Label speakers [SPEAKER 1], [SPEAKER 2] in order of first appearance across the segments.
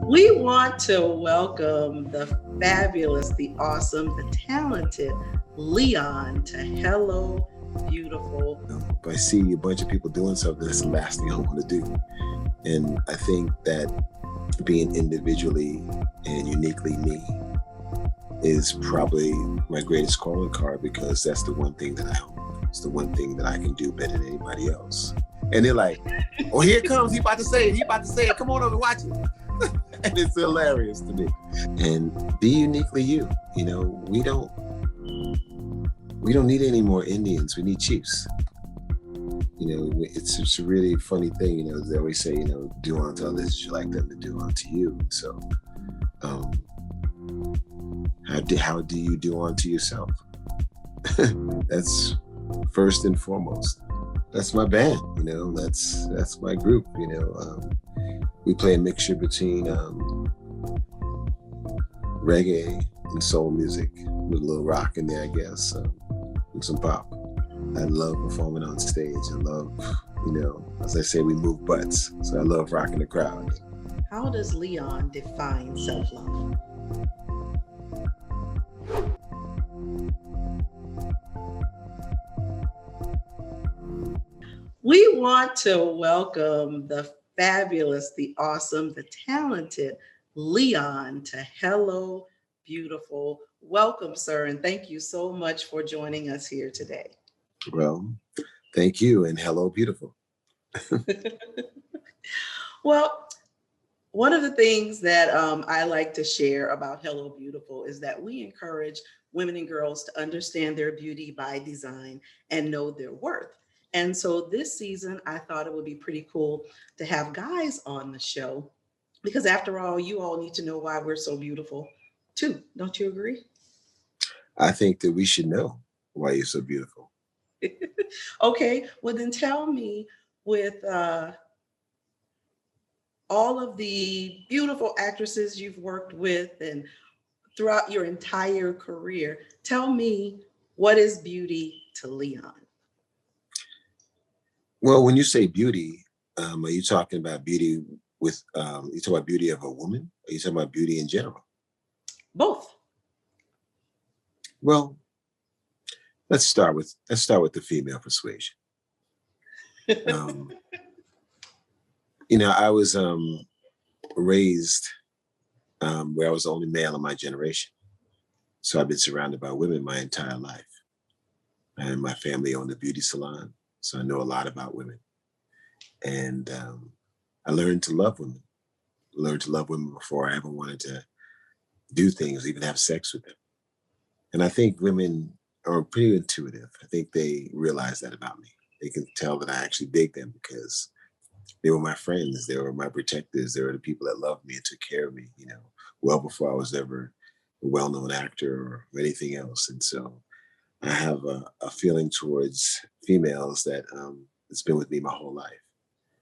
[SPEAKER 1] We want to welcome the fabulous, the awesome, the talented Leon to Hello Beautiful.
[SPEAKER 2] If I see a bunch of people doing something, that's the last thing I want to do. And I think that being individually and uniquely me is probably my greatest calling card, because that's the one thing that I own. It's the one thing that I can do better than anybody else. And they're like, oh, here it comes. He about to say it. He about to say it. Come on over and watch it. And it's hilarious to me. And be uniquely you. You know, we don't need any more Indians. We need chiefs. You know, it's a really funny thing. You know, they always say, you know, do unto others as you like them to do unto you. So, how do you do unto yourself? That's first and foremost. That's my band. You know, that's my group. You know, we play a mixture between reggae and soul music with a little rock in there, I guess, and some pop. I love performing on stage. I love, you know, as I say, we move butts. So I love rocking the crowd.
[SPEAKER 1] How does Leon define self-love? We want to welcome the fabulous, the awesome, the talented Leon to Hello Beautiful. Welcome, sir, and thank you so much for joining us here today.
[SPEAKER 2] Well, thank you, and hello, beautiful.
[SPEAKER 1] Well, one of the things that I like to share about Hello Beautiful is that we encourage women and girls to understand their beauty by design and know their worth. And so this season, I thought it would be pretty cool to have guys on the show because, after all, you all need to know why we're so beautiful too. Don't you agree?
[SPEAKER 2] I think that we should know why you're so beautiful.
[SPEAKER 1] Okay, well, then tell me, with all of the beautiful actresses you've worked with and throughout your entire career, tell me, what is beauty to Leon?
[SPEAKER 2] Well, when you say beauty, are you talking about beauty with, you talking about beauty of a woman? Or are you talking about beauty in general?
[SPEAKER 1] Both.
[SPEAKER 2] Well, let's start with the female persuasion. You know, I was raised where I was the only male in my generation. So I've been surrounded by women my entire life. And my family owned a beauty salon, so I know a lot about women. And I learned to love women. Learned to love women before I ever wanted to do things, even have sex with them. And I think women are pretty intuitive. I think they realize that about me. They can tell that I actually dig them because they were my friends. They were my protectors. They were the people that loved me and took care of me, you know, well before I was ever a well-known actor or anything else. And so I have a feeling towards females that it's been with me my whole life.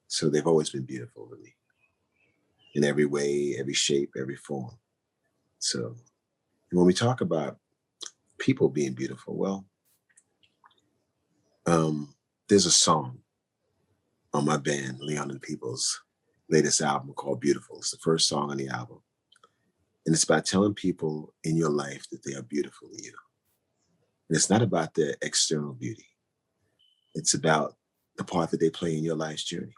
[SPEAKER 2] So they've always been beautiful to me in every way, every shape, every form. So when we talk about people being beautiful, well, there's a song on my band, Leon and People's latest album called Beautiful. It's the first song on the album. And it's about telling people in your life that they are beautiful to you. And it's not about their external beauty. It's about the part that they play in your life's journey.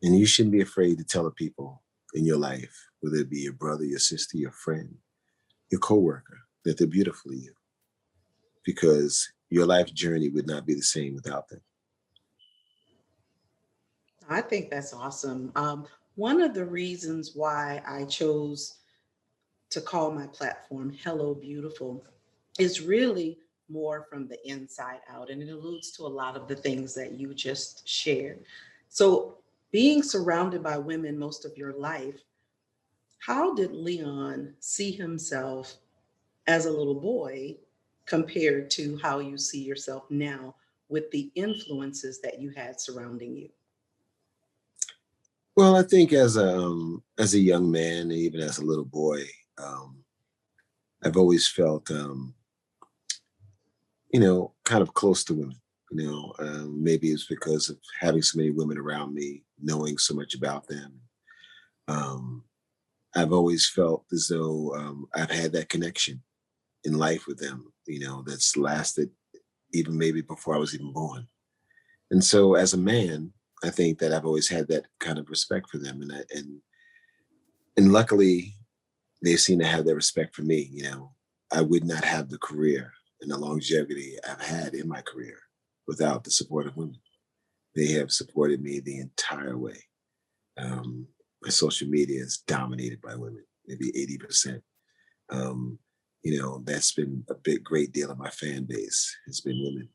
[SPEAKER 2] And you shouldn't be afraid to tell the people in your life, whether it be your brother, your sister, your friend, your coworker, that they're beautiful to you. Because your life journey would not be the same without them.
[SPEAKER 1] I think that's awesome. One of the reasons why I chose to call my platform Hello Beautiful is really more from the inside out, and it alludes to a lot of the things that you just shared. So, being surrounded by women most of your life, how did Leon see himself as a little boy compared to how you see yourself now with the influences that you had surrounding you?
[SPEAKER 2] Well, I think as a young man, and even as a little boy, um, I've always felt, you know, kind of close to women. You know, maybe it's because of having so many women around me, knowing so much about them, Um, I've always felt as though I've had that connection in life with them, that's lasted even maybe before I was even born. And so as a man, I think that I've always had that kind of respect for them. And luckily they seem to have that respect for me. I would not have the career and the longevity I've had in my career without the support of women. They have supported me the entire way. My social media is dominated by women, maybe 80%. Um, that's been a big, great deal of my fan base has been women.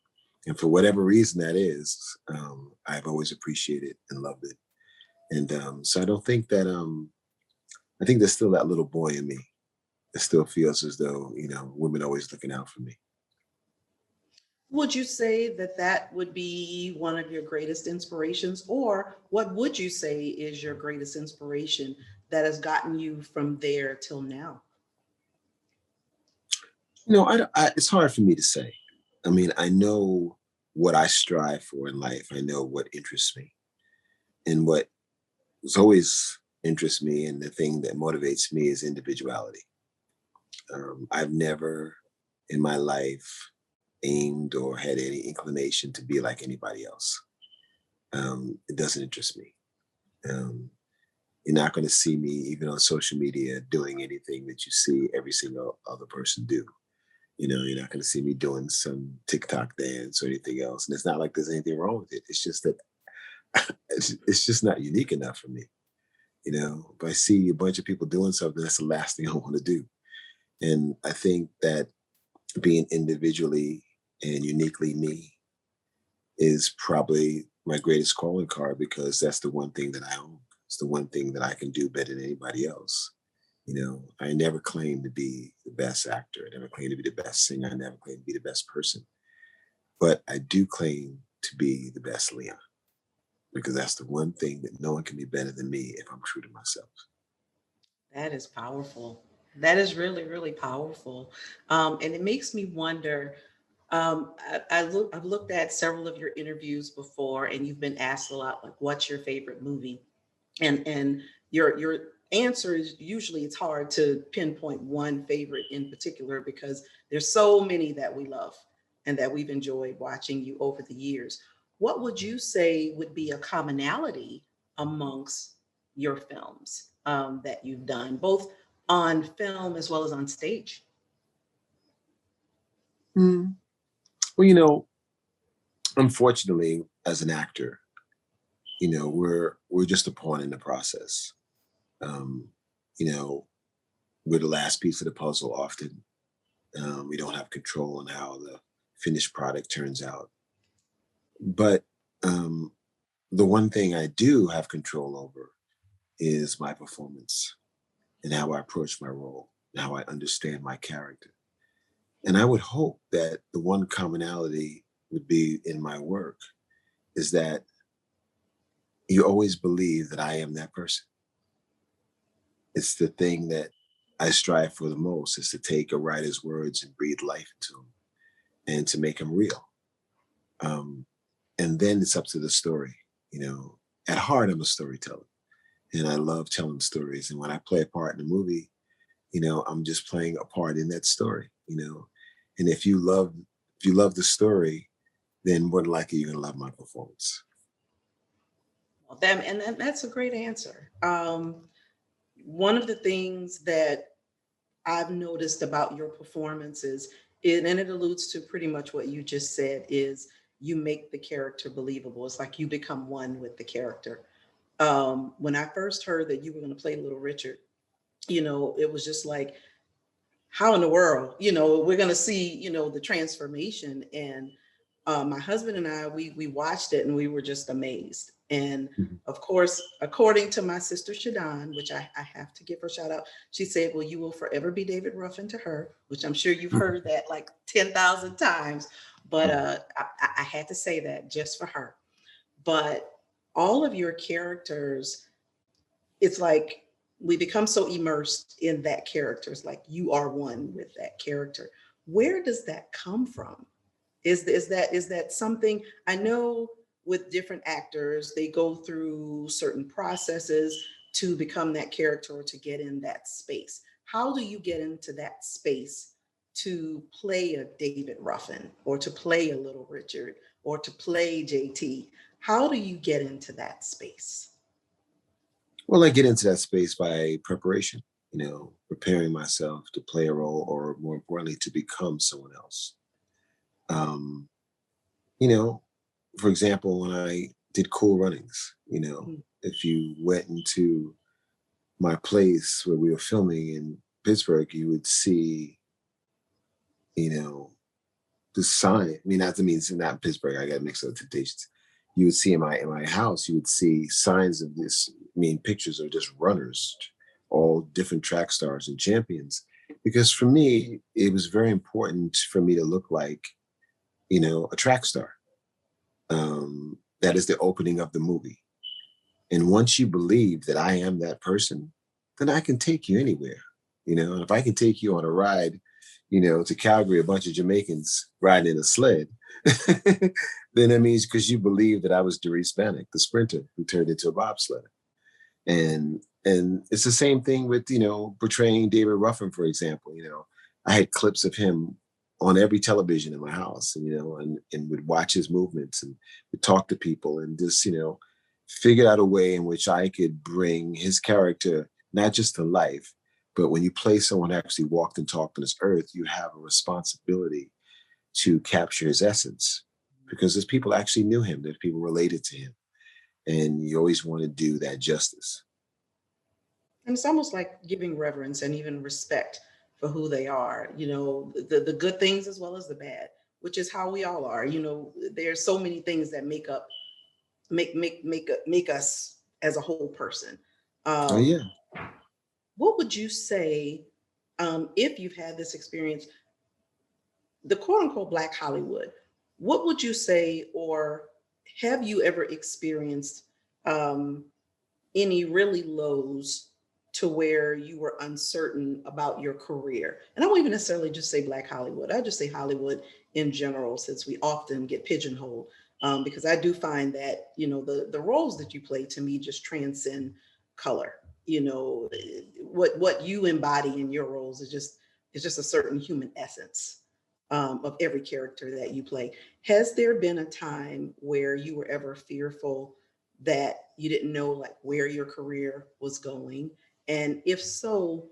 [SPEAKER 2] And for whatever reason that is, I've always appreciated and loved it. And so I don't think that, I think there's still that little boy in me that still feels as though, women are always looking out for me.
[SPEAKER 1] Would you say that that would be one of your greatest inspirations, or what would you say is your greatest inspiration that has gotten you from there till now?
[SPEAKER 2] It's hard for me to say. I mean, I know what I strive for in life. I know what interests me. And what has always interests me and the thing that motivates me is individuality. I've never in my life aimed or had any inclination to be like anybody else. It doesn't interest me. Um, you're not going to see me, even on social media, doing anything that you see every single other person do. You're not going to see me doing some TikTok dance or anything else. And it's not like there's anything wrong with it. It's just that it's just not unique enough for me. If I see a bunch of people doing something, that's the last thing I want to do. And I think that being individually and uniquely me is probably my greatest calling card because that's the one thing that I own. It's the one thing that I can do better than anybody else. I never claimed to be the best actor. I never claimed to be the best singer. I never claimed to be the best person. But I do claim to be the best Leon because that's the one thing that no one can be better than me if I'm true to myself.
[SPEAKER 1] That is powerful. That is really, really powerful. And it makes me wonder. I've looked at several of your interviews before, and you've been asked a lot, like, "What's your favorite movie?" And your answer is usually it's hard to pinpoint one favorite in particular because there's so many that we love and that we've enjoyed watching you over the years. What would you say would be a commonality amongst your films that you've done, both on film as well as on stage?
[SPEAKER 2] Mm. Well, unfortunately, as an actor, we're just a pawn in the process. Um, you know, we're the last piece of the puzzle often. We don't have control on how the finished product turns out. But um, the one thing I do have control over is my performance and how I approach my role and how I understand my character. And I would hope that the one commonality would be in my work is that you always believe that I am that person. It's the thing that I strive for the most is to take a writer's words and breathe life into them and to make them real. Um, and then it's up to the story. At heart, I'm a storyteller and I love telling stories. And when I play a part in a movie, I'm just playing a part in that story. And if you love the story, then more than likely you're gonna love my performance.
[SPEAKER 1] Well, that's a great answer. One of the things that I've noticed about your performances, and it alludes to pretty much what you just said, is you make the character believable. It's like you become one with the character. When I first heard that you were going to play Little Richard, it was just like, how in the world, we're going to see, the transformation. And my husband and I, we watched it and we were just amazed. And
[SPEAKER 2] Mhm.
[SPEAKER 1] of course, according to my sister Shannon, which I have to give her a shout out, she said, "Well, you will forever be David Ruffin" to her, which I'm sure you've heard that like 10,000 times. But
[SPEAKER 2] Mhm.
[SPEAKER 1] I had to say that just for her. But all of your characters, it's like we become so immersed in that character. It's like you are one with that character. Where does that come from? Is that something? I know with different actors they go through certain processes to become that character or to get in that space? How do you get into that space to play a David Ruffin or to play a Little Richard or to play JT? How do you get into that space?
[SPEAKER 2] Well, I get into that space by preparation, preparing myself to play a role, or more importantly, to become someone else. Um, you know, for example, when I did Cool Runnings,
[SPEAKER 1] Mhm.
[SPEAKER 2] if you went into my place where we were filming in Pittsburgh, you would see, you know, the sign. I mean, not to mean it's not in Pittsburgh. I got mixed up temptations. You would see in my house, you would see signs of this. I mean, pictures of just runners, all different track stars and champions. Because for me, it was very important for me to look like, a track star. That is the opening of the movie. And once you believe that I am that person, then I can take you anywhere. And if I can take you on a ride, to Calgary, a bunch of Jamaicans riding in a sled, then that means because you believe that I was Doris Bannock, the sprinter who turned into a bobsled. And it's the same thing with, portraying David Ruffin, for example. I had clips of him on every television in my house, and would watch his movements and would talk to people and just, figured out a way in which I could bring his character not just to life, but when you play someone who actually walked and talked on this earth, you have a responsibility to capture his essence, because there's people actually knew him, there's people related to him, and you always want to do that justice.
[SPEAKER 1] And it's almost like giving reverence and even respect for who they are, the good things as well as the bad, which is how we all are. There's so many things that make us as a whole person.
[SPEAKER 2] Oh
[SPEAKER 1] Um,
[SPEAKER 2] yeah.
[SPEAKER 1] what would you say, if you've had this experience, the quote unquote Black Hollywood? What would you say, or have you ever experienced um, any really lows to where you were uncertain about your career? And I won't even necessarily just say Black Hollywood. I just say Hollywood in general, since we often get pigeonholed. Because I do find that the roles that you play to me just transcend color. What you embody in your roles is just a certain human essence of every character that you play. Has there been a time where you were ever fearful that you didn't know like where your career was going? And if so,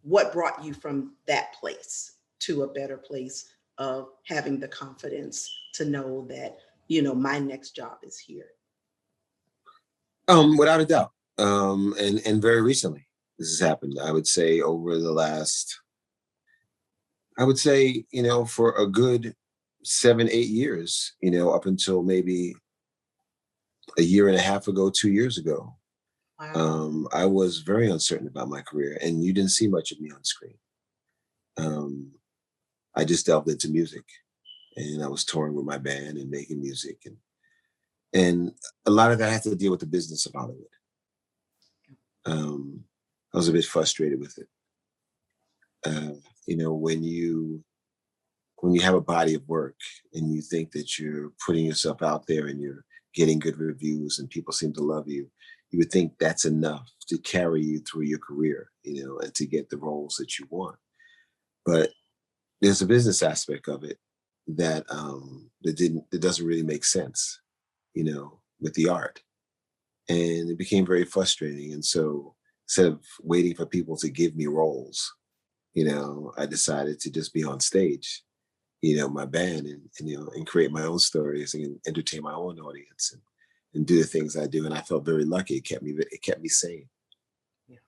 [SPEAKER 1] what brought you from that place to a better place of having the confidence to know that, my next job is here?
[SPEAKER 2] Without a doubt. And very recently this has happened. I would say over the last, I would say, for a good 7, 8 years, up until maybe a year and a half ago, 2 years ago,
[SPEAKER 1] Wow.
[SPEAKER 2] I was very uncertain about my career, and you didn't see much of me on screen. Um, I just delved into music, and I was touring with my band and making music, and a lot of that had to deal with the business of Hollywood. Um, I was a bit frustrated with it. Uh, you know, when you have a body of work and you think that you're putting yourself out there and you're getting good reviews and people seem to love you, you would think that's enough to carry you through your career, and to get the roles that you want. But there's a business aspect of it that doesn't really make sense, with the art. And it became very frustrating. And so instead of waiting for people to give me roles, I decided to just be on stage, my band, and create my own stories and entertain my own audience, and do the things I do. And I felt very lucky. It kept me sane.
[SPEAKER 1] Yeah.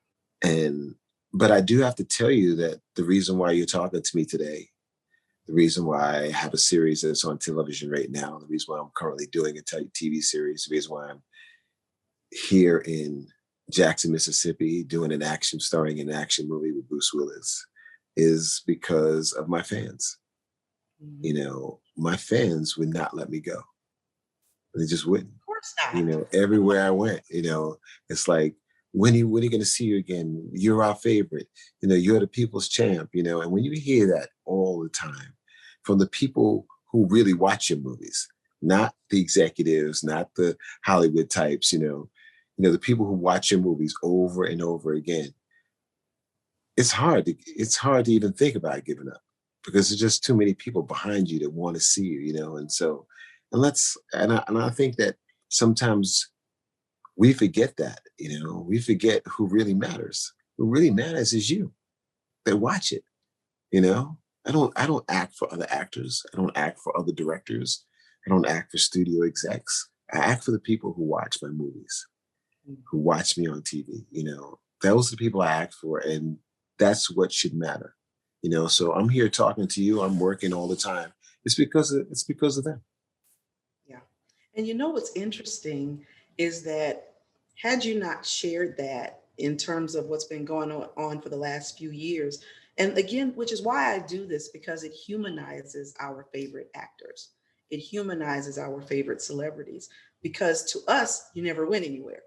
[SPEAKER 2] And but I do have to tell you that the reason why you're talking to me today, the reason why I have a series that's on television right now, the reason why I'm currently doing a TV series, the reason why I'm here in Jackson, Mississippi, doing starring in an action movie with Bruce Willis, is because of my fans.
[SPEAKER 1] Mhm.
[SPEAKER 2] My fans would not let me go. They just wouldn't.
[SPEAKER 1] Of course not.
[SPEAKER 2] Everywhere I went, it's like, when are you going to see you again? You're our favorite. You're the people's champ. And when you hear that all the time from the people who really watch your movies, not the executives, not the Hollywood types, the people who watch your movies over and over again, it's hard to even think about giving up because there's just too many people behind you that want to see you, and so and I think that sometimes we forget that, we forget who really matters. Who really matters is you that watch it, you know. I don't act for other actors. I don't act for other directors. I don't act for studio execs. I act for the people who watch my movies, who watch me on TV, those are the people I act for. And that's what should matter. So I'm here talking to you. I'm working all the time. It's because of them.
[SPEAKER 1] Yeah. And you know what's interesting is that had you not shared that in terms of what's been going on for the last few years, and again, which is why I do this, because it humanizes our favorite actors. It humanizes our favorite celebrities because to us, you never went anywhere.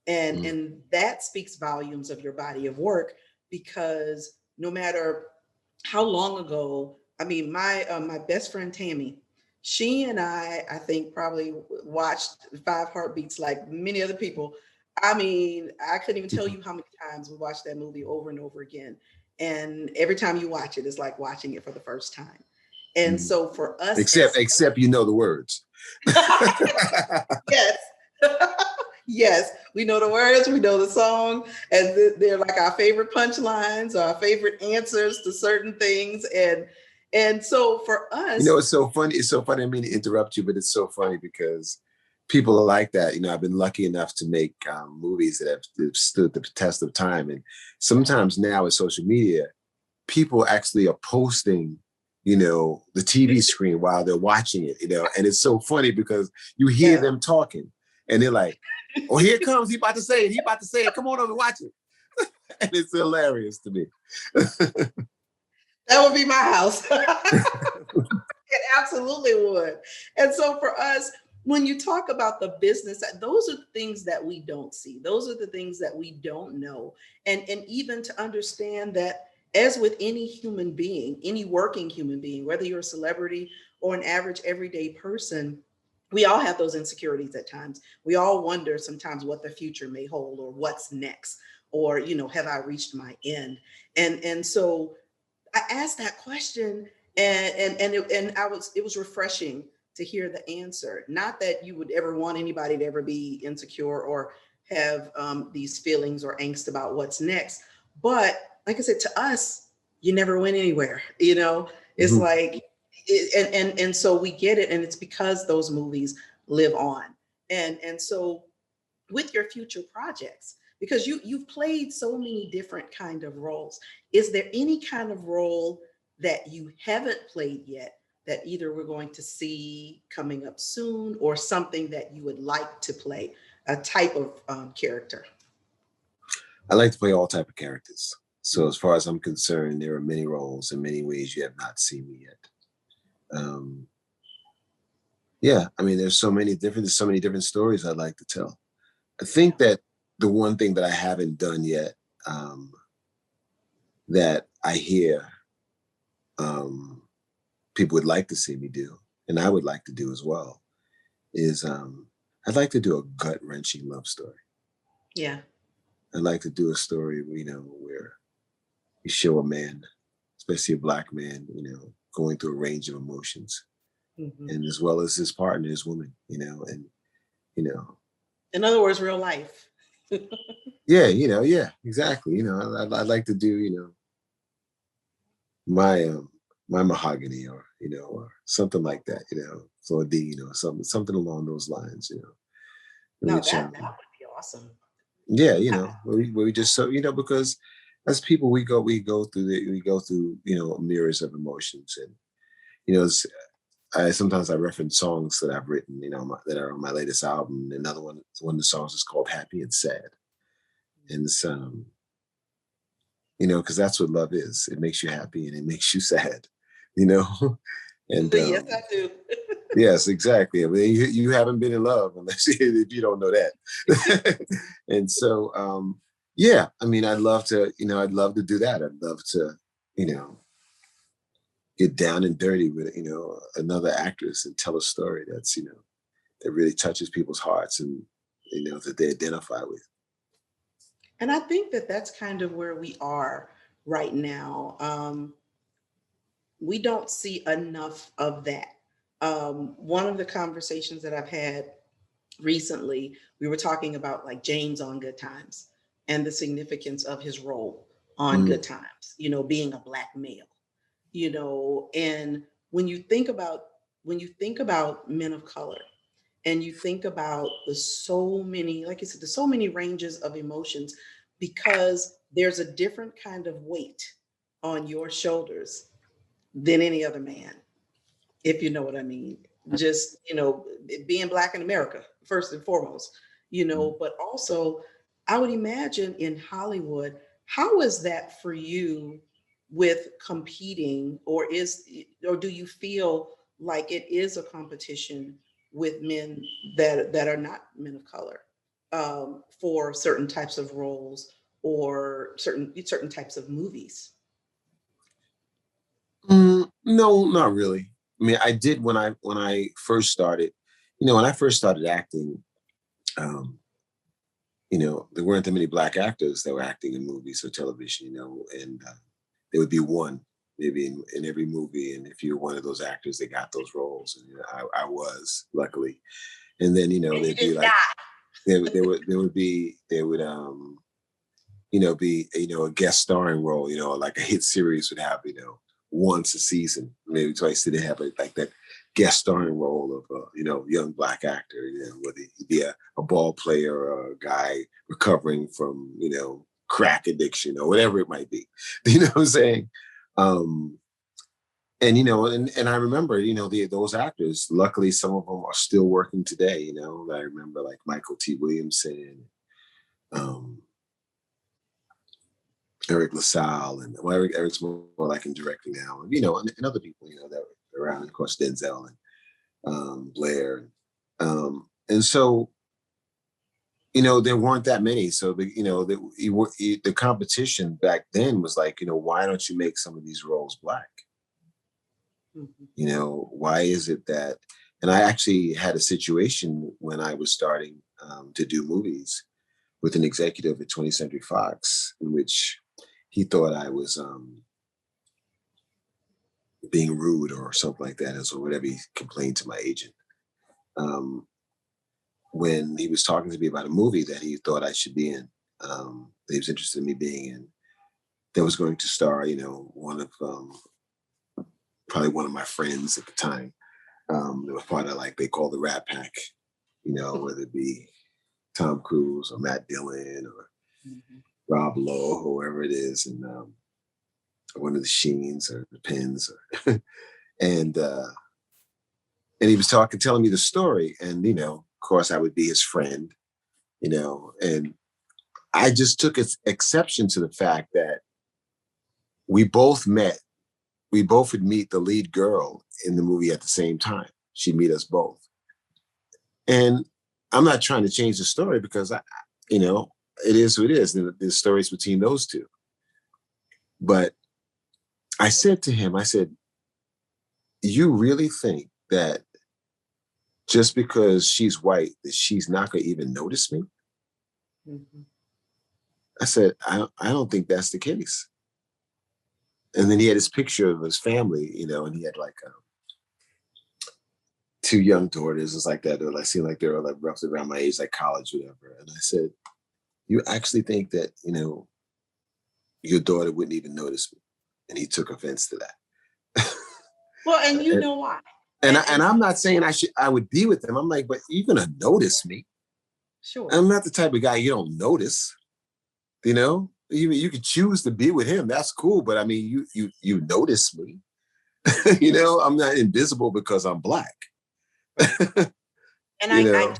[SPEAKER 2] Mm.
[SPEAKER 1] And that speaks volumes of your body of work because no matter how long ago, I mean, my best friend Tammy, she and I think probably watched Five Heartbeats like many other people. I mean, I couldn't even tell you how many times we watched that movie over and over again. And every time you watch it, it's like watching it for the first time. And
[SPEAKER 2] Mhm.
[SPEAKER 1] so for us
[SPEAKER 2] Except
[SPEAKER 1] as
[SPEAKER 2] except you know the words.
[SPEAKER 1] yes. Yes, we know the words, we know the song, and they're like our favorite punchlines, our favorite answers to certain things, and so for us,
[SPEAKER 2] It's so funny. It's so funny. I mean to interrupt you, but it's so funny because people are like that. I've been lucky enough to make movies that have stood the test of time. And sometimes now with social media, people actually are posting, the TV screen while they're watching it, and it's so funny because you hear
[SPEAKER 1] yeah,
[SPEAKER 2] them talking and they're like, oh, here it comes. He about to say it. He about to say it. Come on over and watch it. And it's hilarious to me.
[SPEAKER 1] that would be my house. It absolutely would. And so for us, when you talk about the business, those are the things that we don't see. Those are the things that we don't know. And even to understand that as with any human being, any working human being, whether you're a celebrity or an average everyday person, we all have those insecurities at times. We all wonder sometimes what the future may hold or what's next or have I reached my end? And so I asked that question and it was refreshing to hear the answer. Not that you would ever want anybody to ever be insecure or have these feelings or angst about what's next, but like I said, to us, you never went anywhere. It's
[SPEAKER 2] Mhm.
[SPEAKER 1] like, and so we get it, and it's because those movies live on, and so with your future projects because you've played so many different kind of roles, is there any kind of role that you haven't played yet that either we're going to see coming up soon or something that you would like to play, a type of character?
[SPEAKER 2] I like to play all type of characters. So
[SPEAKER 1] Mm.
[SPEAKER 2] as far as I'm concerned, there are many roles in many ways you have not seen me yet. Um, yeah, I mean, there's so many different stories I'd like to tell. I
[SPEAKER 1] Yeah.
[SPEAKER 2] think that the one thing that I haven't done yet, um, that I hear um, people would like to see me do, and I would like to do as well, is I'd like to do a gut wrenching love story.
[SPEAKER 1] Yeah.
[SPEAKER 2] I'd like to do a story, where you show a man, especially a black man, going through a range of emotions,
[SPEAKER 1] Hmm.
[SPEAKER 2] and as well as his partner, his woman, and you know,
[SPEAKER 1] In other words, real life.
[SPEAKER 2] yeah, yeah, exactly. I'd like to do, my my mahogany, or or something like that, Claudine, or something along those lines,
[SPEAKER 1] No,
[SPEAKER 2] which
[SPEAKER 1] that would be awesome.
[SPEAKER 2] yeah,
[SPEAKER 1] I,
[SPEAKER 2] where we just so because as people we go through mirrors of emotions, and you know it's, I sometimes I reference songs that I've written, that are on my latest album. Another one of the songs is called Happy and Sad. And it's because that's what love is. It makes you happy and it makes you sad, you know. And
[SPEAKER 1] yes, I do.
[SPEAKER 2] yes, exactly. I mean, you haven't been in love unless if you don't know that. And so yeah, I mean, I'd love to do that. I'd love to, you know, get down and dirty with, another actress and tell a story that really touches people's hearts, and that they identify with.
[SPEAKER 1] And I think that that's kind of where we are right now. We don't see enough of that. One of the conversations that I've had recently, we were talking about like James on Good Times and the significance of his role on
[SPEAKER 2] Mm,
[SPEAKER 1] Good Times, being a black male, and when you think about men of color, and you think about the so many, like you said, there's so many ranges of emotions, because there's a different kind of weight on your shoulders than any other man, if you know what I mean. Just, being black in America, first and foremost,
[SPEAKER 2] mm.
[SPEAKER 1] but also I would imagine in Hollywood, how is that for you with competing, or do you feel like it is a competition with men that are not men of color, for certain types of roles or certain types of movies?
[SPEAKER 2] No, not really. I mean, I did when I first started. When I first started acting, um, there weren't that many black actors that were acting in movies or television. And there would be one maybe in every movie, and if you're one of those actors, they got those roles, and I was luckily. And then
[SPEAKER 1] And you
[SPEAKER 2] there'd be
[SPEAKER 1] didn't
[SPEAKER 2] like
[SPEAKER 1] die.
[SPEAKER 2] there would be a guest starring role, like a hit series would have, once a season, maybe twice, they have like that guest starring role of a young black actor, whether he be a ball player or a guy recovering from crack addiction or whatever it might be. You know what I'm saying? Um, and I remember, those actors. Luckily, some of them are still working today. I remember like Michael T. Williamson, um, Eric LaSalle, and well, Eric's more like in directing now, and other people, that were around, of course, Denzel and Blair, and so there weren't that many. So the competition back then was like, why don't you make some of these roles black?
[SPEAKER 1] Mhm.
[SPEAKER 2] Why is it that? And I actually had a situation when I was starting to do movies with an executive at 20th Century Fox, in which he thought I was being rude or something like that, or whatever he complained to my agent. Um, when he was talking to me about a movie that he thought I should be in, that he was interested in me being in, that was going to star, probably one of my friends at the time. That was part of, like, they call the Rat Pack, whether it be Tom Cruise or Matt Dillon or
[SPEAKER 1] Mhm.
[SPEAKER 2] Rob Lowe, whoever it is, and one of the Sheens or the Pins, or, and he was telling me the story, and of course, I would be his friend, and I just took exception to the fact that we both met. We both would meet the lead girl in the movie at the same time. She'd meet us both, and I'm not trying to change the story because it is who it is. The story's between those two. But I said to him, I said, "You really think that just because she's white, that she's not going to even notice me?"
[SPEAKER 1] Mhm.
[SPEAKER 2] I said, I don't think that's the case. And then he had his picture of his family, and he had like two young daughters. It's like that. They like seemed like they were like roughly around my age, like college, whatever. And I said, "You actually think that your daughter wouldn't even notice me?" And he took offense to that.
[SPEAKER 1] Well, and you
[SPEAKER 2] and
[SPEAKER 1] know why?
[SPEAKER 2] and
[SPEAKER 1] And
[SPEAKER 2] I'm not saying I would be with them. I'm like, but you're gonna notice me.
[SPEAKER 1] sure.
[SPEAKER 2] I'm not the type of guy you don't notice. You could choose to be with him. That's cool. But I mean, you notice me. I'm not invisible because I'm black.
[SPEAKER 1] Right. And
[SPEAKER 2] you
[SPEAKER 1] I
[SPEAKER 2] know.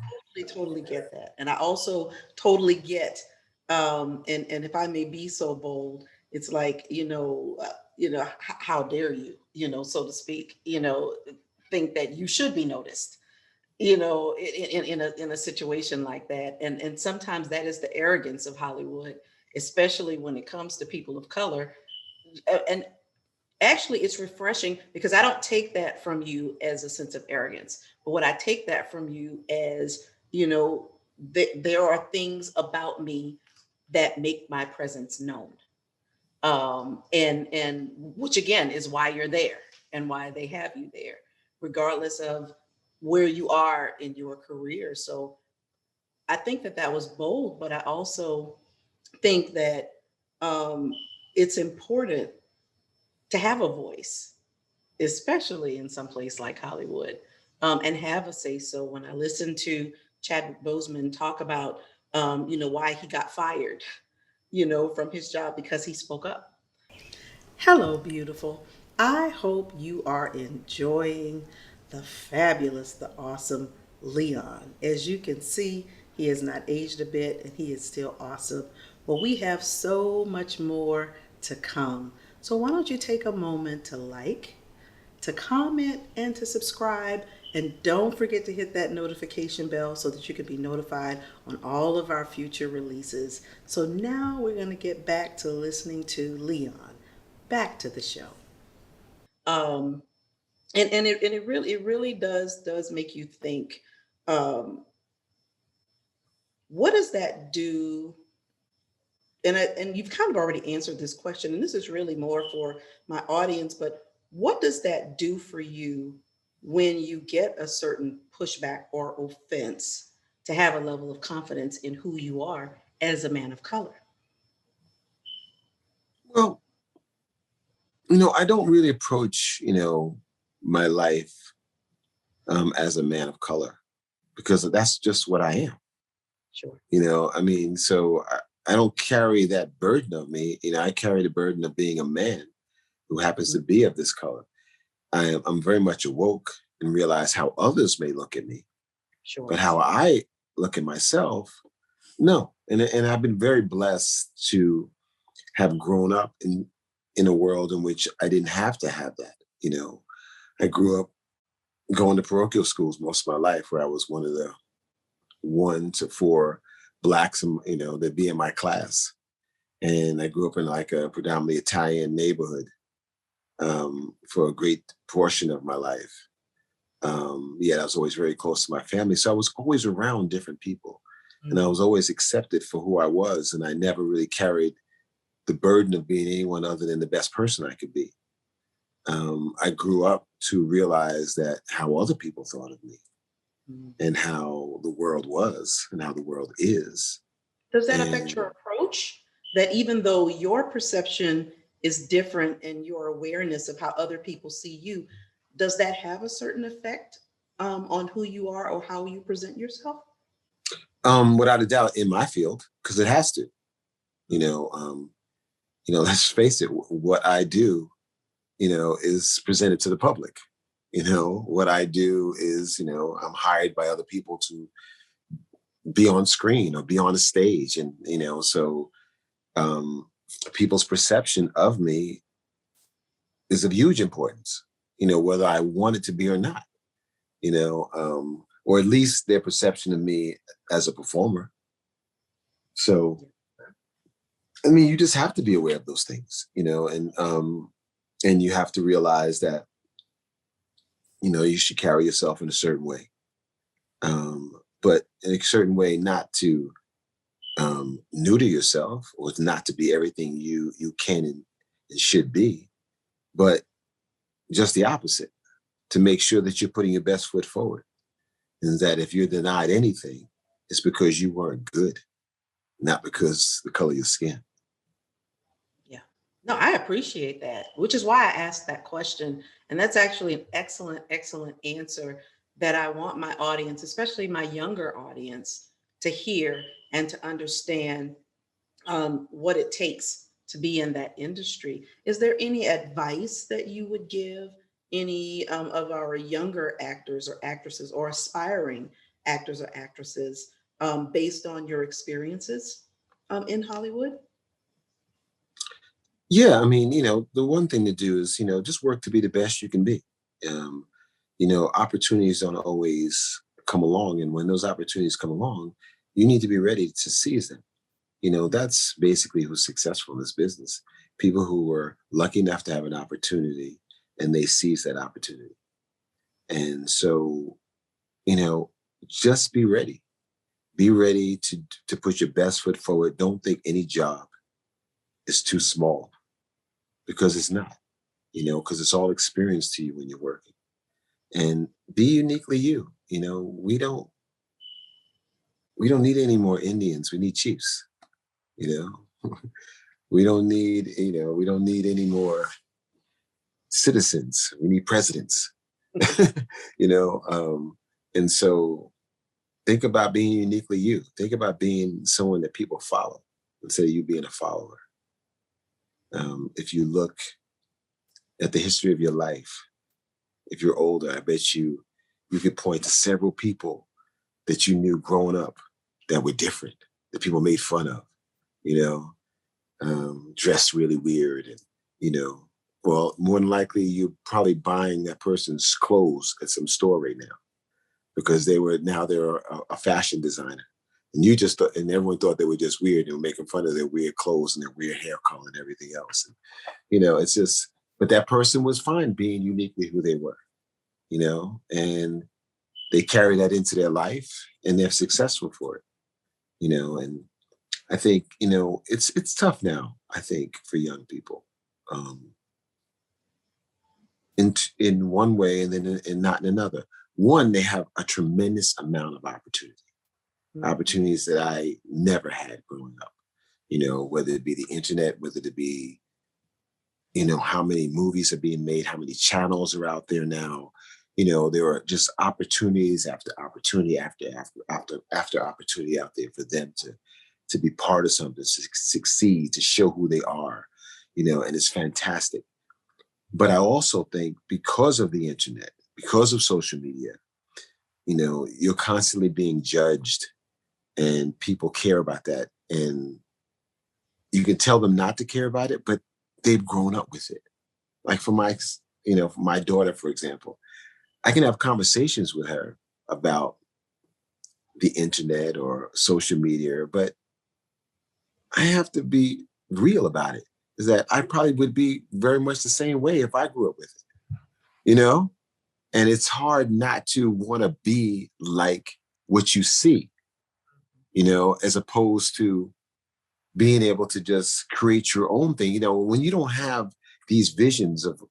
[SPEAKER 1] totally get that. And I also totally get, and if I may be so bold, it's like, how dare you, so to speak, think that you should be noticed, in a situation like that. And sometimes that is the arrogance of Hollywood, especially when it comes to people of color. And actually, it's refreshing because I don't take that from you as a sense of arrogance, but what I take that from you as, there are things about me that make my presence known. And which again is why you're there and why they have you there, regardless of where you are in your career. So I think that that was bold, but I also think that um, it's important to have a voice, especially in some place like Hollywood, and have a say so. When I listen to Chadwick Boseman talk about, why he got fired, from his job because he spoke up. Hello, beautiful. I hope you are enjoying the fabulous, the awesome Leon. As you can see, he has not aged a bit and he is still awesome. But we have so much more to come. So why don't you take a moment to like, to comment, and to subscribe. And don't forget to hit that notification bell so that you can be notified on all of our future releases. So now we're going to get back to listening to Leon. Back to the show. Um, and it really does make you think. Um, what does that do? And you've kind of already answered this question, and this is really more for my audience. But what does that do for you when you get a certain pushback or offense to have a level of confidence in who you are as a man of color?
[SPEAKER 2] Well, I don't really approach, my life as a man of color because that's just what I am.
[SPEAKER 1] Sure.
[SPEAKER 2] I mean, so I don't carry that burden of me. I carry the burden of being a man who happens
[SPEAKER 1] Mhm.
[SPEAKER 2] to be of this color. I'm very much awoke and realize how others may look at me,
[SPEAKER 1] Sure.
[SPEAKER 2] but how I look at myself, no. And I've been very blessed to have grown up in a world in which I didn't have to have that. I grew up going to parochial schools most of my life, where I was one of the 1 to 4 blacks, that be in my class. And I grew up in like a predominantly Italian neighborhood for a great portion of my life. Yet I was always very close to my family. So I was always around different people and I
[SPEAKER 1] Mhm.
[SPEAKER 2] was always accepted for who I was. And I never really carried the burden of being anyone other than the best person I could be. I grew up to realize that how other people thought of me
[SPEAKER 1] Mhm.
[SPEAKER 2] and how the world was and how the world is.
[SPEAKER 1] Does that affect
[SPEAKER 2] And
[SPEAKER 1] your approach? That even though your perception is different and your awareness of how other people see you, does that have a certain effect on who you are or how you present yourself?
[SPEAKER 2] without a doubt in my field, because it has to, you
[SPEAKER 1] Mhm.
[SPEAKER 2] know, um, let's face it, what I do, is presented to the public. What I do is, I'm hired by other people to be on screen or be on a stage. And, so um, people's perception of me is of huge importance, whether I want it to be or not, or at least their perception of me as a performer. So, I mean, you just have to be aware of those things, and you have to realize that, you should carry yourself in a certain way, but in a certain way, not to neuter yourself or not to be everything you can and should be, but just the opposite, to make sure that you're putting your best foot forward. And that if you're denied anything, it's because you weren't good, not because the color of your skin.
[SPEAKER 1] Yeah. No, I appreciate that, which is why I asked that question. And that's actually an excellent, excellent answer that I want my audience, especially my younger audience, to hear and to understand what it takes to be in that industry. Is there any advice that you would give any of our younger actors or actresses or aspiring actors or actresses based on your experiences in Hollywood?
[SPEAKER 2] Yeah, I mean, the one thing to do is, just work to be the best you can be. Um, Opportunities don't always come along. And when those opportunities come along, you need to be ready to seize them. That's basically who's successful in this business. People who were lucky enough to have an opportunity and they seize that opportunity. And so, you know, just be ready. Be ready to put your best foot forward. Don't think any job is too small, because it's not, because it's all experience to you when you're working. And be uniquely you. We don't need any more Indians. We need chiefs. You know, we don't need any more citizens. We need presidents. you know, and so think about being uniquely you. Think about being someone that people follow instead of you being a follower. If you look at the history of your life, if you're older, I bet you could point to several people that you knew growing up that were different, that people made fun of, you know, dressed really weird. And, well, more than likely, you're probably buying that person's clothes at some store right now because they're a fashion designer. And you just thought, and everyone thought they were just weird and were making fun of their weird clothes and their weird hair color and everything else. And, it's just, but that person was fine being uniquely who they were, and they carry that into their life and they're successful for it, and I think, it's tough now, I think, for young people, in one way and then not in another. One, they have a tremendous amount of opportunities that I never had growing up, whether it be the internet, whether it be, how many movies are being made, how many channels are out there now. There are just opportunities after opportunity after opportunity out there for them to be part of something, to succeed, to show who they are, and it's fantastic. But I also think because of the internet, because of social media, you're constantly being judged and people care about that. And you can tell them not to care about it, but they've grown up with it. Like for my daughter, for example, I can have conversations with her about the internet or social media, but I have to be real about it. Is that I probably would be very much the same way if I grew up with it, And it's hard not to want to be like what you see, as opposed to being able to just create your own thing. When you don't have these visions of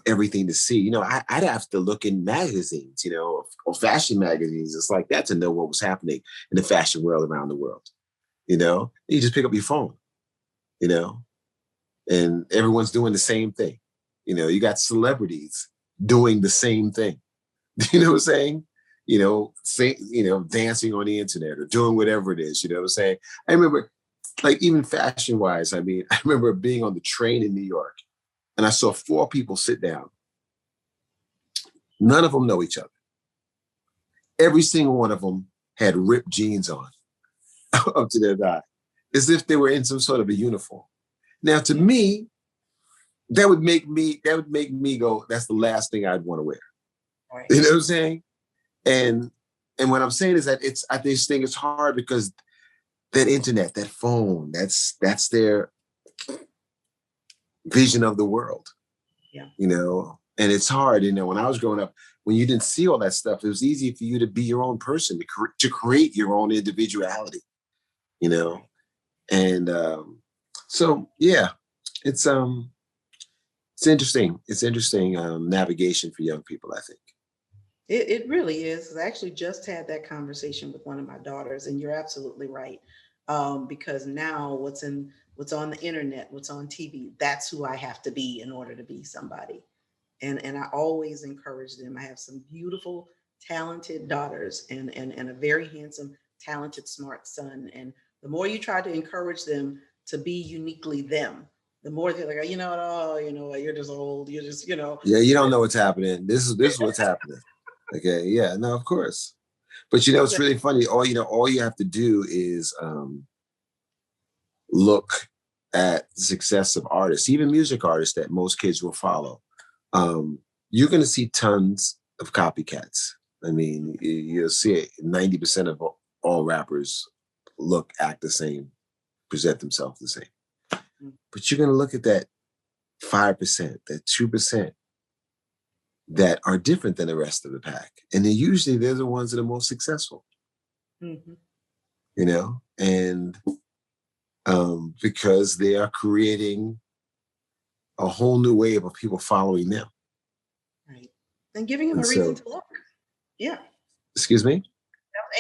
[SPEAKER 2] everything to see, I'd have to look in magazines, or fashion magazines. It's like that to know what was happening in the fashion world around the world. You just pick up your phone, and everyone's doing the same thing. You got celebrities doing the same thing. You know what I'm saying? Dancing on the internet or doing whatever it is. You know what I'm saying? I remember, like, even fashion wise, I mean, I remember being on the train in New York and I saw 4 people sit down. None of them know each other. Every single one of them had ripped jeans on up to their thigh, as if they were in some sort of a uniform. Now, to me, that would make me go, that's the last thing I'd want to wear. Right. You know what I'm saying? And what I'm saying is that I just think it's hard because that internet, that phone, that's their vision of the world. Yeah. And it's hard, when I was growing up, when you didn't see all that stuff, it was easy for you to be your own person, to create your own individuality, and so yeah, it's interesting. It's interesting navigation for young people, I think.
[SPEAKER 1] It really is. I actually just had that conversation with one of my daughters, and you're absolutely right. Because now what's on the internet, what's on TV, that's who I have to be in order to be somebody. And I always encourage them. I have some beautiful, talented daughters and a very handsome, talented, smart son. And the more you try to encourage them to be uniquely them, the more they're like, you're just old. You're just,
[SPEAKER 2] Yeah, you don't know what's happening. This is what's happening. Okay, yeah, no, of course. But it's really funny. All you have to do is look at the success of artists, even music artists that most kids will follow. You're going to see tons of copycats. I mean, you'll see it. 90% of all rappers act the same, present themselves the same. But you're going to look at that 5%, that 2% that are different than the rest of the pack. And they're the ones that are most successful.
[SPEAKER 1] Mm-hmm.
[SPEAKER 2] and because they are creating a whole new wave of people following them.
[SPEAKER 1] Right. And giving them
[SPEAKER 2] And
[SPEAKER 1] a reason
[SPEAKER 2] so,
[SPEAKER 1] to look. Yeah.
[SPEAKER 2] excuse me?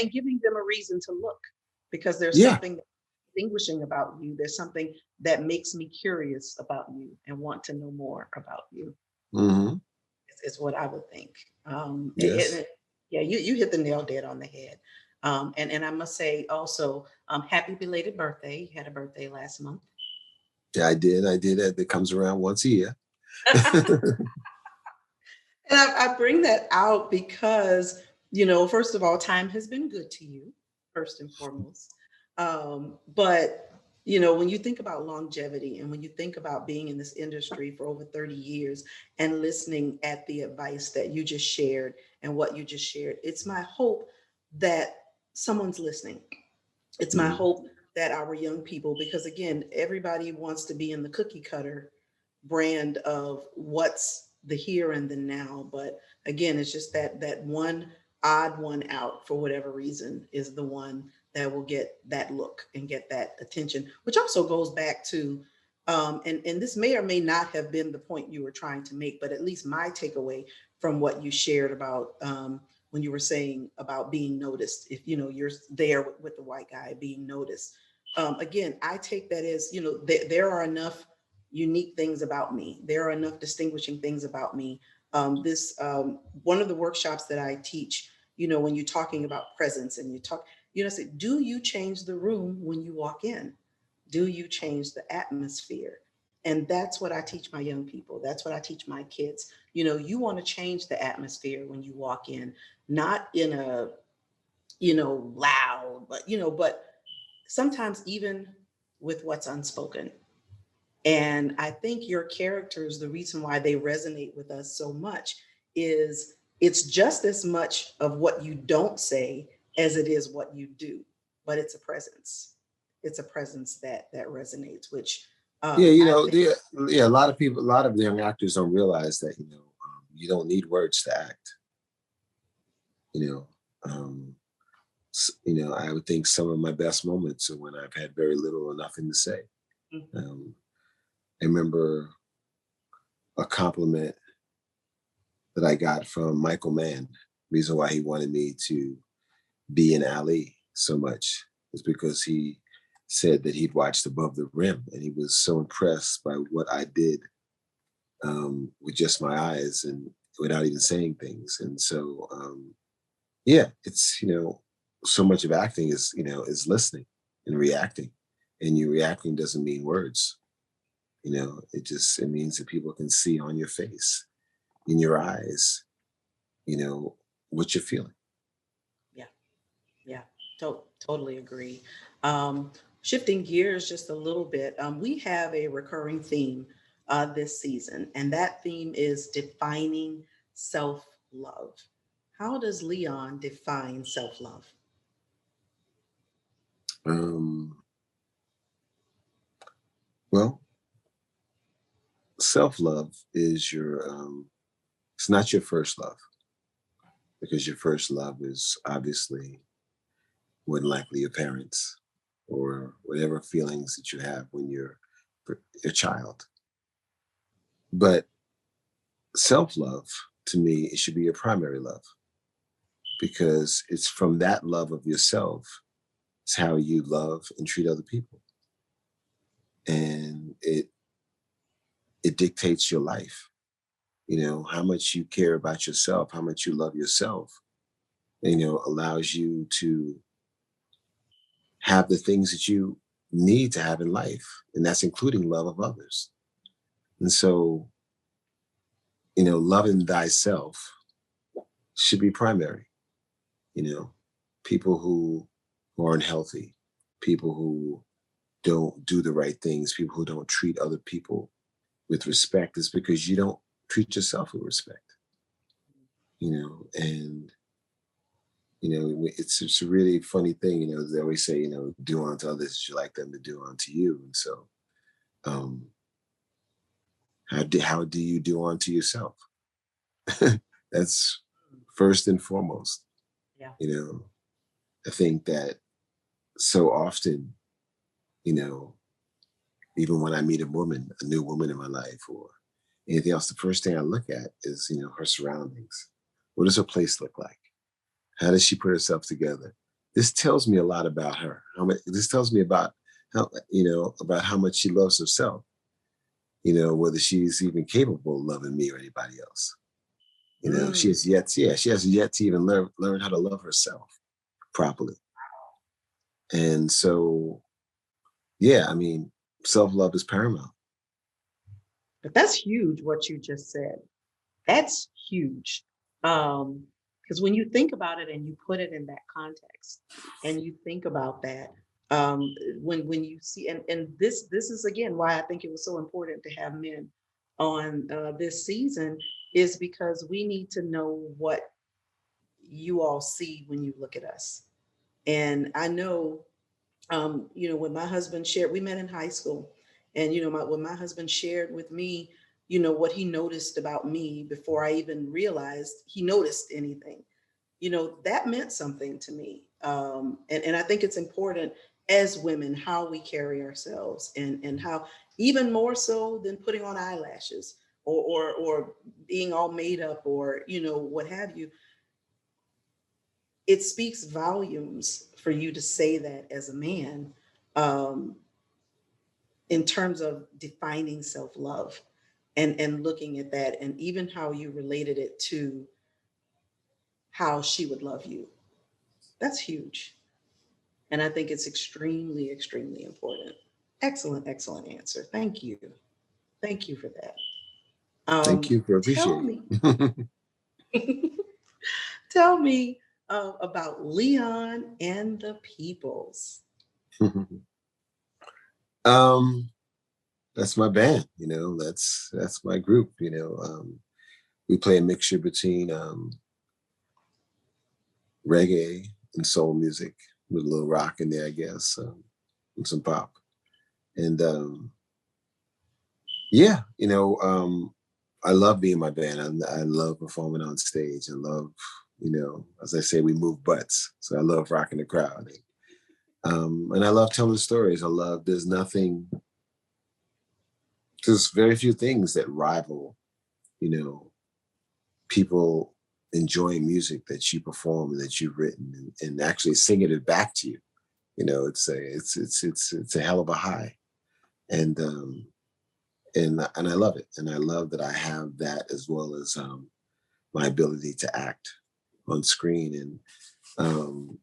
[SPEAKER 1] And giving them a reason to look because there's
[SPEAKER 2] Yeah.
[SPEAKER 1] something distinguishing about you. There's something that makes me curious about you and want to know more about you.
[SPEAKER 2] Hmm.
[SPEAKER 1] Is what I would think.
[SPEAKER 2] Yes.
[SPEAKER 1] Yeah, you hit the nail dead on the head. And I must say also, happy belated birthday. You had a birthday last month.
[SPEAKER 2] Yeah, I did. I did it. That comes around once a year.
[SPEAKER 1] And I bring that out because, first of all, time has been good to you, first and foremost. But, when you think about longevity and when you think about being in this industry for over 30 years and listening at the advice that you just shared and what you just shared, it's my hope that someone's listening. It's my
[SPEAKER 2] Mhm.
[SPEAKER 1] hope that our young people, because again, everybody wants to be in the cookie cutter brand of what's the here and the now. But again, it's just that one odd one out for whatever reason is the one that will get that look and get that attention, which also goes back to and this may or may not have been the point you were trying to make, but at least my takeaway from what you shared about when you were saying about being noticed, if you're there with the white guy being noticed. Again, I take that as there are enough unique things about me. There are enough distinguishing things about me. This one of the workshops that I teach. When you're talking about presence and you talk, say, do you change the room when you walk in? Do you change the atmosphere? And that's what I teach my young people. That's what I teach my kids. You want to change the atmosphere when you walk in, not in a, loud, but sometimes even with what's unspoken. And I think your characters, the reason why they resonate with us so much is it's just as much of what you don't say as it is what you do, but it's a presence. It's a presence that resonates, which
[SPEAKER 2] Yeah,
[SPEAKER 1] I think,
[SPEAKER 2] yeah. A lot of people, a lot of young actors don't realize that you don't need words to act. You know, um, I would think some of my best moments are when I've had very little or nothing to say.
[SPEAKER 1] mhm,
[SPEAKER 2] Um, I remember a compliment that I got from Michael Mann. Reason why he wanted me to be in Ali so much is because he said that he'd watched Above the Rim and he was so impressed by what I did with just my eyes and without even saying things. And so, yeah, it's so much of acting is listening and reacting, and you reacting doesn't mean words. It means that people can see on your face, in your eyes, you know what you're feeling.
[SPEAKER 1] yeah, yeah, totally agree. Shifting gears just a little bit, we have a recurring theme this season, and that theme is defining self love. How does Leon define self love?
[SPEAKER 2] Um, well, self love is it's not your first love, because your first love is obviously more than likely your parents or whatever feelings that you have when you're a child. But self love, to me, it should be your primary love, because it's from that love of yourself, it's how you love and treat other people. And it dictates your life. How much you care about yourself, how much you love yourself, allows you to have the things that you need to have in life. And that's including love of others. And so, loving thyself should be primary. You know, People who aren't healthy, people who don't do the right things, people who don't treat other people with respect is because you don't treat yourself with respect. And it's a really funny thing. They always say, do unto others as you like them to do unto you. And so, um, how do you do unto yourself? That's first and foremost.
[SPEAKER 1] Yeah.
[SPEAKER 2] You know, I think that so often, you know, even when I meet a new woman in my life or anything else, the first thing I look at is, her surroundings. What does her place look like? How does she put herself together? This tells me a lot about her. This tells me about about how much she loves herself, whether she's even capable of loving me or anybody else. She
[SPEAKER 1] Mm.
[SPEAKER 2] has yet, yeah, she has yet to even learn how to love herself properly. And so, yeah, I mean, self-love is paramount.
[SPEAKER 1] But that's huge what you just said. That's huge. Because when you think about it and you put it in that context and you think about that, when you see and this is again why I think it was so important to have men on this season is because we need to know what you all see when you look at us. And I know when my husband shared, we met in high school, and when my husband shared with me, what he noticed about me before I even realized he noticed anything, that meant something to me. And I think it's important as women how we carry ourselves and how even more so than putting on eyelashes or being all made up or what have you. It speaks volumes for you to say that as a man. Um, in terms of defining self-love and looking at that and even how you related it to how she would love you. That's huge. And I think it's extremely, extremely important. Excellent, excellent answer. Thank you. Thank you for that.
[SPEAKER 2] Thank you for
[SPEAKER 1] Tell
[SPEAKER 2] appreciating
[SPEAKER 1] me, tell me about Leon and the Peoples.
[SPEAKER 2] it. um, that's my band. That's my group. We play a mixture between reggae and soul music with a little rock in there, I guess, and some pop. And yeah, I love being my band. I love performing on stage. I love, as I say, we move butts. So I love rocking the crowd. And I love telling stories. There's very few things that rival, you know, people enjoying music that you perform and that you've written and actually singing it back to you. It's a hell of a high. And and I love it. And I love that I have that as well as my ability to act on screen and um,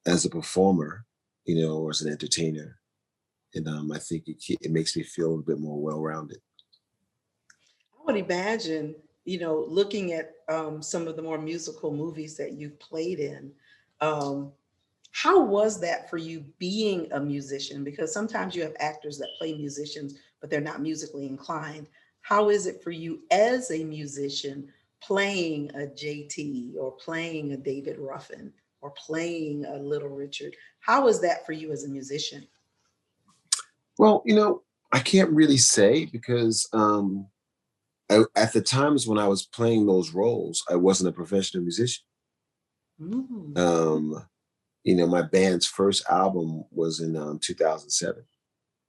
[SPEAKER 2] as a performer, or as an entertainer. And I think it makes me feel a bit more well-rounded.
[SPEAKER 1] I would imagine, looking at some of the more musical movies that you've played in, um, how was that for you being a musician? Because sometimes you have actors that play musicians, but they're not musically inclined. How is it for you as a musician playing a JT or playing a David Ruffin or playing a Little Richard? How is that for you as a musician?
[SPEAKER 2] Well, I can't really say because at the times when I was playing those roles, I wasn't a professional musician.
[SPEAKER 1] Mm,
[SPEAKER 2] Um, my band's first album was in 2007.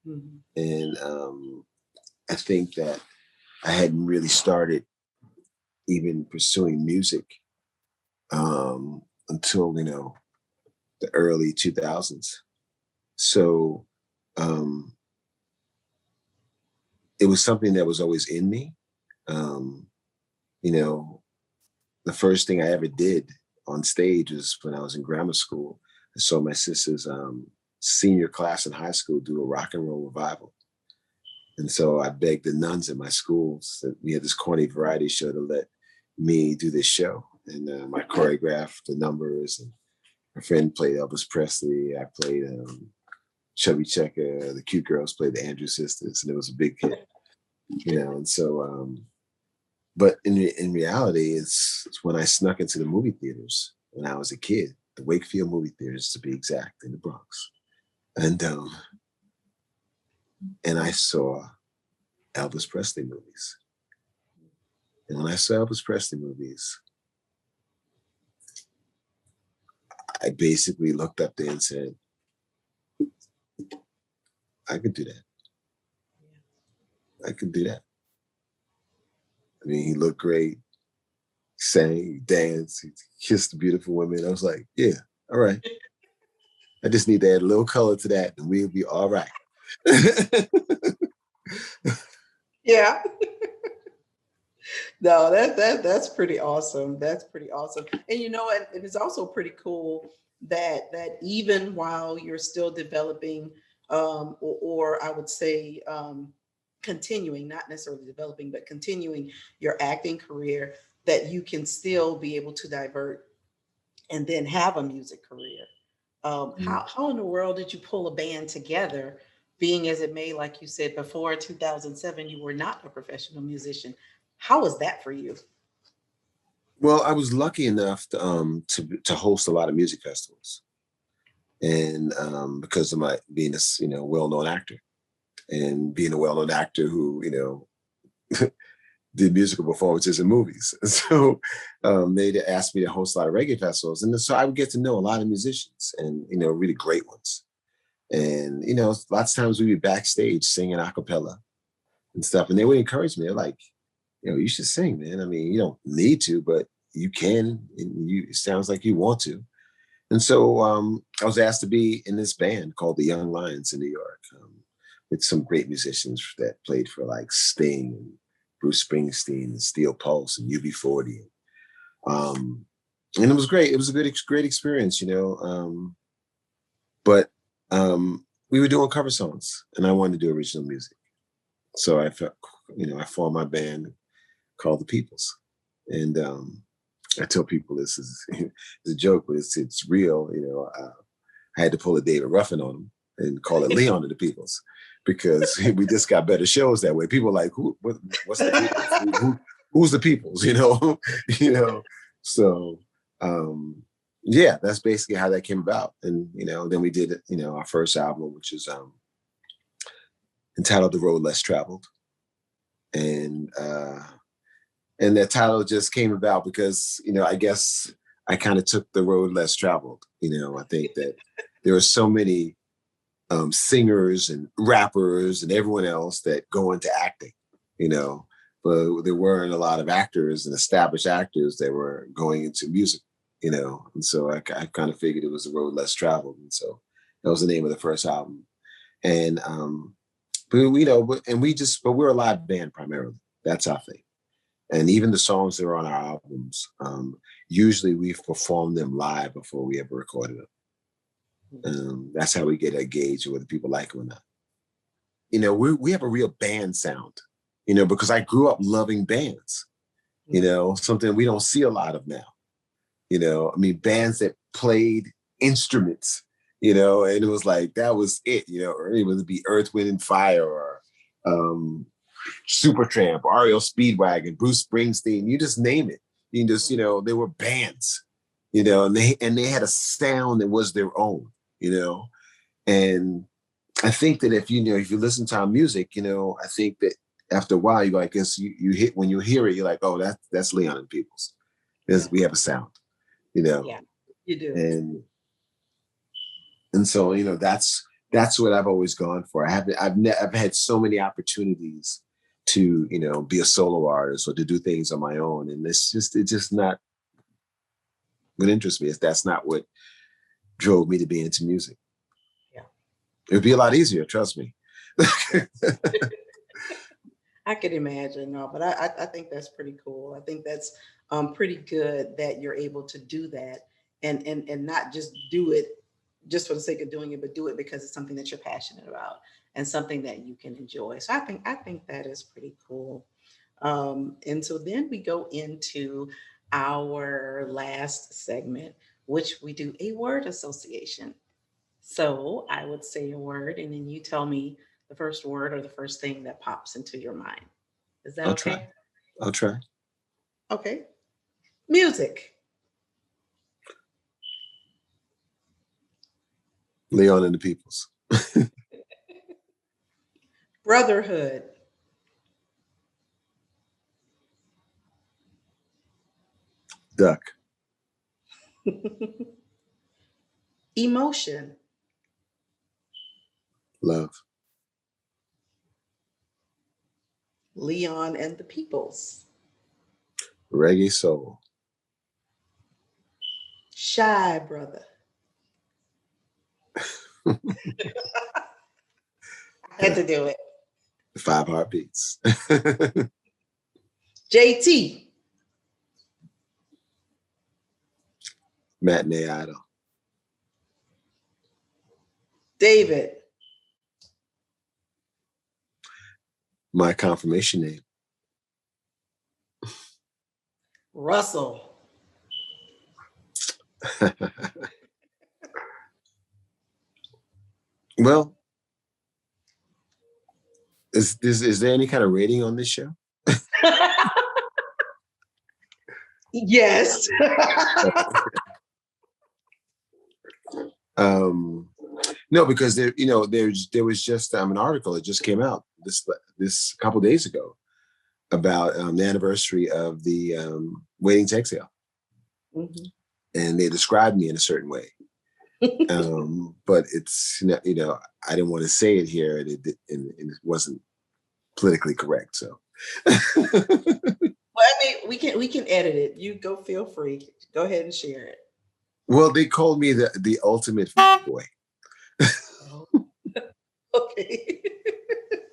[SPEAKER 1] mhm.
[SPEAKER 2] And I think that I hadn't really started even pursuing music until, the early 2000s. So um, it was something that was always in me. Um, you know, the first thing I ever did on stage was when I was in grammar school. I saw my sister's senior class in high school do a rock and roll revival. And so I begged the nuns at my schools that we had this corny variety show to let me do this show. And I choreographed the numbers. And my friend played Elvis Presley. I played Chubby Checker. The cute girls played the Andrews Sisters, and it was a big hit. And so but in reality, it's when I snuck into the movie theaters when I was a kid, the Wakefield movie theaters to be exact, in the Bronx, and I saw Elvis Presley movies. And when I saw Elvis Presley movies, I basically looked up there and said, I could do that. I could do that. I mean, he looked great, sang, he danced, he kissed the beautiful women. I was like, yeah, all right. I just need to add a little color to that and we'll be all right.
[SPEAKER 1] Yeah. No, that's pretty awesome. That's pretty awesome. And you know, and it's also pretty cool that even while you're still developing, or I would say continuing, not necessarily developing, but continuing your acting career, that you can still be able to divert and then have a music career.
[SPEAKER 2] Mm.
[SPEAKER 1] How in the world did you pull a band together? Being as it may, like you said before 2007, you were not a professional musician. How was that for you?
[SPEAKER 2] Well, I was lucky enough to host a lot of music festivals, and because of my being a well-known actor, and being a well-known actor who did musical performances in movies. So they asked me to host a lot of reggae festivals. And so I would get to know a lot of musicians and, really great ones. And, lots of times we'd be backstage singing a cappella and stuff. And they would encourage me. They're like, you should sing, man. I mean, you don't need to, but you can. And it sounds like you want to. And so I was asked to be in this band called the Young Lions in New York, with some great musicians that played for like Sting and Bruce Springsteen and Steel Pulse and UB40. And it was great. It was a great experience, but we were doing cover songs and I wanted to do original music. So I felt, I formed my band called The Peoples. And I tell people this is it's a joke, but it's real. I had to pull a David Ruffin on them and call it Leon of the Peoples because we just got better shows that way. People are like, what's the Peoples? Who's the Peoples? So yeah, that's basically how that came about. And then we did our first album, which is entitled The Road Less Traveled. And that title just came about because, I guess I kind of took the road less traveled. I think that there are so many singers and rappers and everyone else that go into acting, but there weren't a lot of actors and established actors that were going into music, and so I kind of figured it was the road less traveled. And so that was the name of the first album. And, but we're a live band primarily. That's our thing. And even the songs that are on our albums, usually we've performed them live before we ever recorded them. That's how we get a gauge of whether people like them or not. We have a real band sound, because I grew up loving bands, something we don't see a lot of now. Bands that played instruments, and it was like, that was it, or it would be Earth, Wind and Fire or Supertramp, REO Speedwagon, Bruce Springsteen, you just name it. You just, they were bands, and they had a sound that was their own, and I think that if you listen to our music, I think that after a while, I guess you hit, when you hear it, you're like, oh, that's Leon and Peoples.
[SPEAKER 1] Yeah.
[SPEAKER 2] We have a sound,
[SPEAKER 1] Yeah, you do.
[SPEAKER 2] And so, that's what I've always gone for. I've had so many opportunities to, be a solo artist or to do things on my own. And it's just not what interests me. That's not what drove me to be into music.
[SPEAKER 1] Yeah.
[SPEAKER 2] It would be a lot easier, trust me.
[SPEAKER 1] I could imagine, no, but I think that's pretty cool. I think that's pretty good that you're able to do that and not just do it just for the sake of doing it, but do it because it's something that you're passionate about and something that you can enjoy. So I think that is pretty cool. And so then we go into our last segment, which we do a word association. So I would say a word, and then you tell me the first word or the first thing that pops into your mind. Is that
[SPEAKER 2] I'll try.
[SPEAKER 1] okay?
[SPEAKER 2] I'll try.
[SPEAKER 1] Okay. Music,
[SPEAKER 2] Leon and the Peoples.
[SPEAKER 1] brotherhood,
[SPEAKER 2] Duck.
[SPEAKER 1] emotion,
[SPEAKER 2] Love.
[SPEAKER 1] Leon and the Peoples.
[SPEAKER 2] Reggae soul.
[SPEAKER 1] Shy brother. I had to do it.
[SPEAKER 2] 5 heartbeats.
[SPEAKER 1] JT.
[SPEAKER 2] Matinee idol.
[SPEAKER 1] David.
[SPEAKER 2] My confirmation name.
[SPEAKER 1] Russell.
[SPEAKER 2] Well, is there any kind of rating on this show?
[SPEAKER 1] Yes.
[SPEAKER 2] No, because there was just an article that just came out this couple days ago about the anniversary of the Waiting to Exhale,
[SPEAKER 1] Mhm.
[SPEAKER 2] and they described me in a certain way. But it's I didn't want to say it here, and it wasn't politically correct. So,
[SPEAKER 1] Well, I mean, we can edit it. You go, feel free. Go ahead and share it.
[SPEAKER 2] well, they called me the ultimate boy.
[SPEAKER 1] Oh. Okay.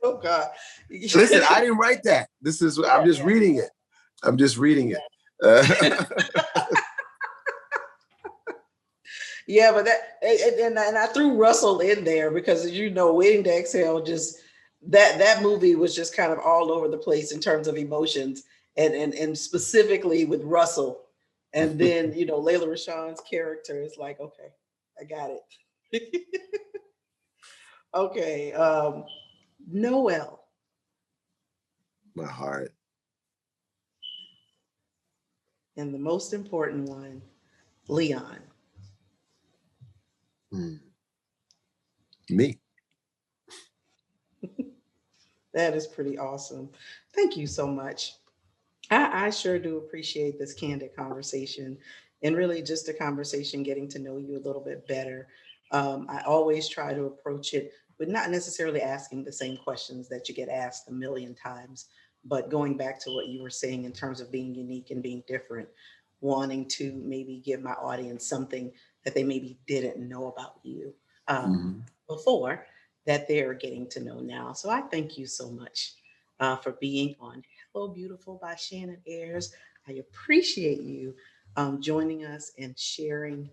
[SPEAKER 1] Oh God.
[SPEAKER 2] Listen, I didn't write that. I'm just reading it. I'm just reading it.
[SPEAKER 1] Yeah, but and I threw Russell in there because Waiting to Exhale, just that movie was just kind of all over the place in terms of emotions, and specifically with Russell. And then Layla Rashawn's character is like, okay, I got it. Okay. Noel.
[SPEAKER 2] My heart.
[SPEAKER 1] And the most important one, Leon.
[SPEAKER 2] Me.
[SPEAKER 1] That is pretty awesome. Thank you so much. I sure do appreciate this candid conversation, and really just a conversation getting to know you a little bit better. I always try to approach it with not necessarily asking the same questions that you get asked a million times, but going back to what you were saying in terms of being unique and being different, wanting to maybe give my audience something that they maybe didn't know about you before, that they're getting to know now. So I thank you so much for being on Hello Beautiful by Shannon Ayers. I appreciate you joining us and sharing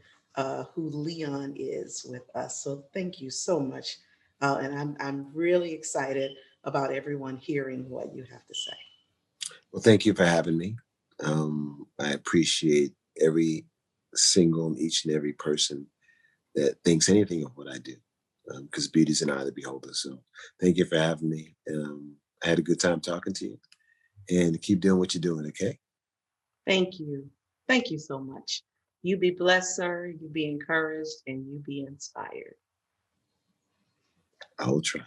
[SPEAKER 1] who Leon is with us. So thank you so much. And I'm really excited about everyone hearing what you have to say.
[SPEAKER 2] Well, thank you for having me. I appreciate every single and each and every person that thinks anything of what I do, because beauty's an eye of the beholder. So thank you for having me. I had a good time talking to you, and keep doing what you're doing, okay?
[SPEAKER 1] Thank you. Thank you so much. You be blessed, sir. You be encouraged, and you be inspired.
[SPEAKER 2] I will try.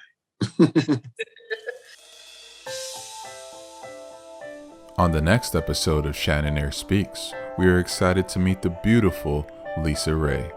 [SPEAKER 3] On the next episode of Shannon Air Speaks, we are excited to meet the beautiful Lisa Ray.